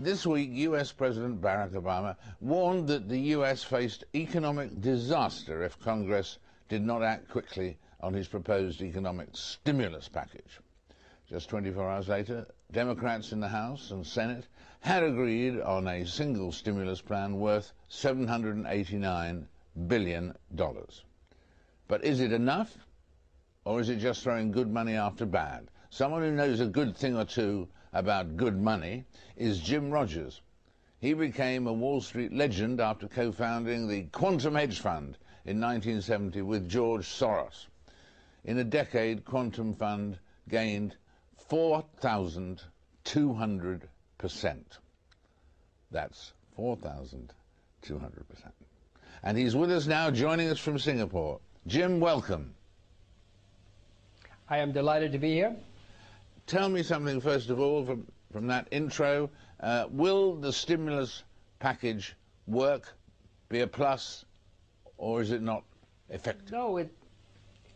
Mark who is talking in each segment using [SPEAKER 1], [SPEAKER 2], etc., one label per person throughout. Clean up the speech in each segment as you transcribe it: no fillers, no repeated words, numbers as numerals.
[SPEAKER 1] This week, US President Barack Obama warned that the US faced economic disaster if Congress did not act quickly on his proposed economic stimulus package. Just 24 hours later, Democrats in the House and Senate had agreed on a single stimulus plan worth $789 billion. But is it enough, or is it just throwing good money after bad? Someone who knows a good thing or two about good money is Jim Rogers. He became a Wall Street legend after co-founding the Quantum Hedge Fund in 1970 with George Soros. In a decade, Quantum Fund gained 4,200%. That's 4,200%. And he's with us now, joining us from Singapore. Jim, welcome.
[SPEAKER 2] I am delighted to be here.
[SPEAKER 1] Tell me something, first of all, from that intro. Will the stimulus package work, be a plus, or is it not effective?
[SPEAKER 2] No,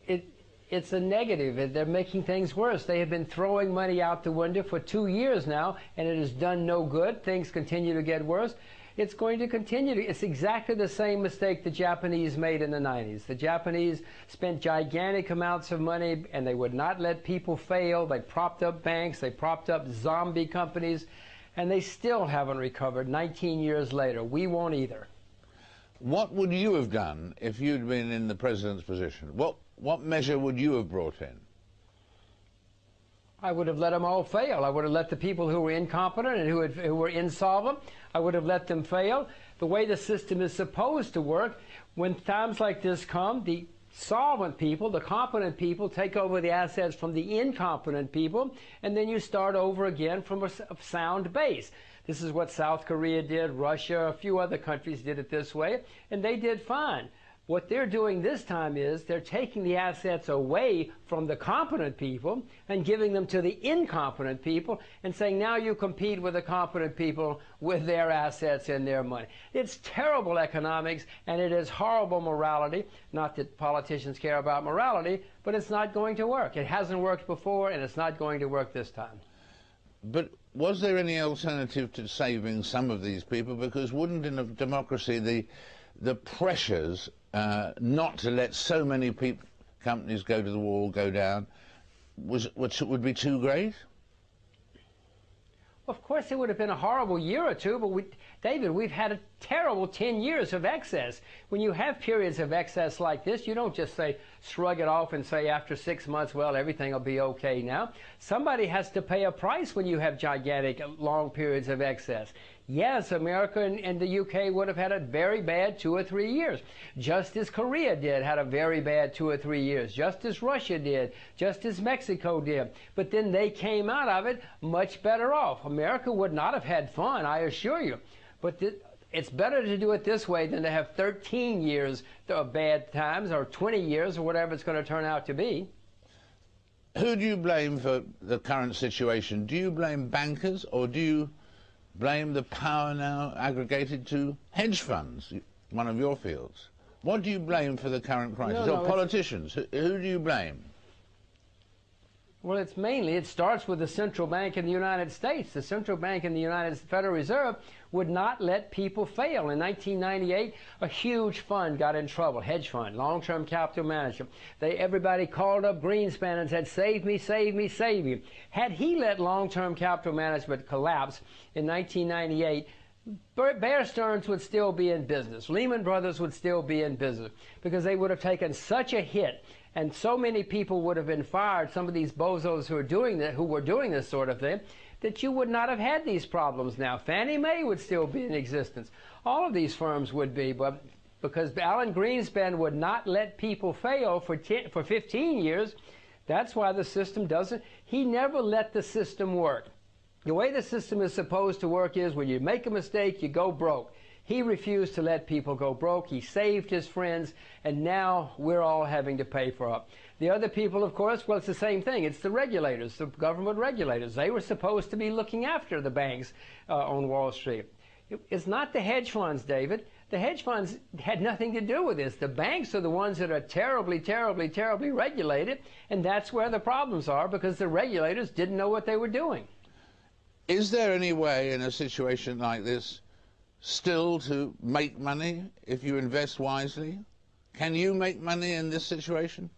[SPEAKER 2] it's a negative. They're making things worse. They have been throwing money out the window for 2 years now, and it has done no good. Things continue to get worse. It's going to continue to. It's exactly the same mistake the Japanese made in the 90s. The Japanese spent gigantic amounts of money, and they would not let people fail. They propped up banks. They propped up zombie companies, and they still haven't recovered 19 years later. We won't either.
[SPEAKER 1] What would you have done if you'd been in the president's position? What measure would you have brought in?
[SPEAKER 2] I would have let them all fail. I would have let the people who were incompetent and who were insolvent, I would have let them fail. The way the system is supposed to work, when times like this come, the solvent people, the competent people, take over the assets from the incompetent people, and then you start over again from a sound base. This is what South Korea did, Russia, a few other countries did it this way, and they did fine. What they're doing this time is they're taking the assets away from the competent people and giving them to the incompetent people and saying, now you compete with the competent people with their assets and their money. It's terrible economics, and it is horrible morality. Not that politicians care about morality, but it's not going to work. It hasn't worked before, and it's not going to work this time.
[SPEAKER 1] But was there any alternative to saving some of these people? Because wouldn't, in a democracy, the pressures not to let so many companies go to the wall, go down, would be too great?
[SPEAKER 2] Of course, it would have been a horrible year or two, but David, we've had a terrible 10 years of excess. When you have periods of excess like this, you don't just shrug it off and say after 6 months, well, everything will be okay now. Somebody has to pay a price when you have gigantic, long periods of excess. Yes, America and the UK would have had a very bad 2 or 3 years, just as Korea had a very bad 2 or 3 years, just as Russia did, just as Mexico did. But then they came out of it much better off. America would not have had fun, I assure you. But it's better to do it this way than to have 13 years of bad times, or 20 years, or whatever it's going to turn out to be.
[SPEAKER 1] Who do you blame for the current situation? Do you blame bankers, or do you blame the power now aggregated to hedge funds, one of your fields? What do you blame for the current crisis? Or politicians? Who do you blame?
[SPEAKER 2] Well, it starts with the central bank in the United States. The central bank in the United Federal Reserve would not let people fail. In 1998, a huge fund got in trouble, hedge fund, long-term capital management. Everybody called up Greenspan and said, save me, save me, save me. Had he let long-term capital management collapse in 1998, Bear Stearns would still be in business. Lehman Brothers would still be in business because they would have taken such a hit, and so many people would have been fired, some of these bozos who were doing this sort of thing, that you would not have had these problems now. Fannie Mae would still be in existence. All of these firms would be, but because Alan Greenspan would not let people fail for 15 years, that's why the system doesn't. He never let the system work. The way the system is supposed to work is when you make a mistake, you go broke. He refused to let people go broke. He saved his friends, and now we're all having to pay for it. The other people, of course, well, it's the same thing. It's the regulators, the government regulators. They were supposed to be looking after the banks on Wall Street. It's not the hedge funds, David. The hedge funds had nothing to do with this. The banks are the ones that are terribly, terribly, terribly regulated, and that's where the problems are, because the regulators didn't know what they were doing.
[SPEAKER 1] Is there any way in a situation like this still to make money if you invest wisely? Can you make money in this situation?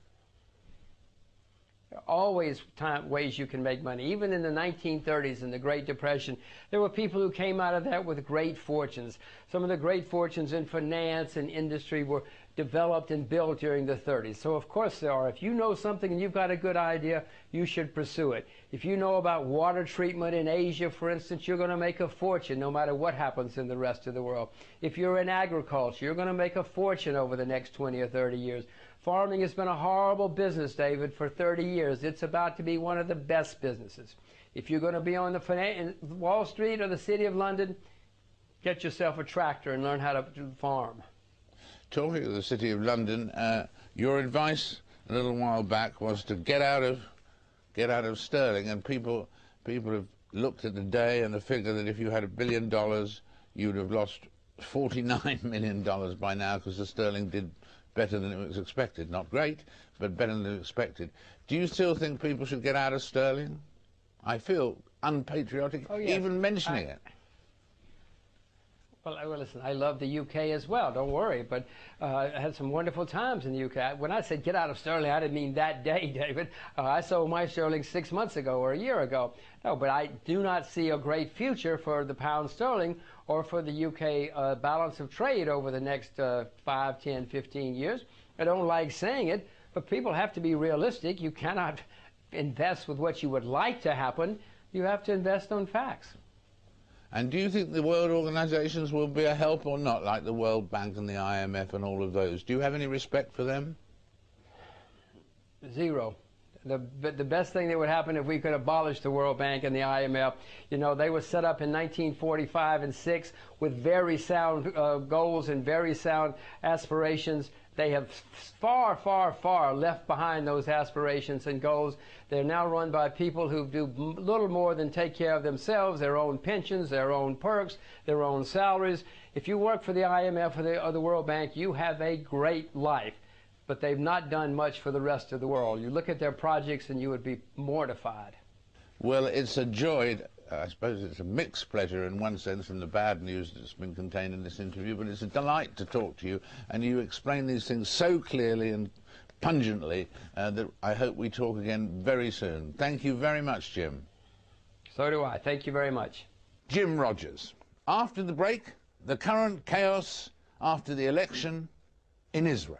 [SPEAKER 2] Always ways you can make money. Even in the 1930s and the Great Depression, there were people who came out of that with great fortunes. Some of the great fortunes in finance and industry were developed and built during the 30s. So of course there are. If you know something and you've got a good idea, you should pursue it. If you know about water treatment in Asia, for instance, you're going to make a fortune no matter what happens in the rest of the world. If you're in agriculture, you're going to make a fortune over the next 20 or 30 years. Farming has been a horrible business, David, for 30 years. It's about to be one of the best businesses. If you're going to be on the Wall Street or the City of London, get yourself a tractor and learn how to farm.
[SPEAKER 1] Talking of the City of London, your advice a little while back was to get out of sterling, and people have looked at the day and the figure that if you had $1 billion, you'd have lost $49 million by now, because the sterling did better than it was expected. Not great, but better than expected. Do you still think people should get out of sterling? I feel unpatriotic even mentioning it.
[SPEAKER 2] Well, listen, I love the UK as well, don't worry, but I had some wonderful times in the UK. When I said get out of sterling, I didn't mean that day, David. I sold my sterling 6 months ago or a year ago. No, but I do not see a great future for the pound sterling or for the UK balance of trade over the next 5, 10, 15 years. I don't like saying it, but people have to be realistic. You cannot invest with what you would like to happen. You have to invest on facts.
[SPEAKER 1] And do you think the world organizations will be a help or not, like the World Bank and the IMF and all of those? Do you have any respect for them?
[SPEAKER 2] Zero. The best thing that would happen if we could abolish the World Bank and the IMF, you know, they were set up in 1945 and 6 with very sound goals and very sound aspirations. They have far, far, far left behind those aspirations and goals. They're now run by people who do little more than take care of themselves, their own pensions, their own perks, their own salaries. If you work for the IMF or the World Bank, you have a great life. But they've not done much for the rest of the world. You look at their projects and you would be mortified.
[SPEAKER 1] Well, it's a joy. I suppose it's a mixed pleasure in one sense from the bad news that's been contained in this interview, but it's a delight to talk to you, and you explain these things so clearly and pungently that I hope we talk again very soon. Thank you very much, Jim.
[SPEAKER 2] So do I. Thank you very much.
[SPEAKER 1] Jim Rogers. After the break, the current chaos after the election in Israel.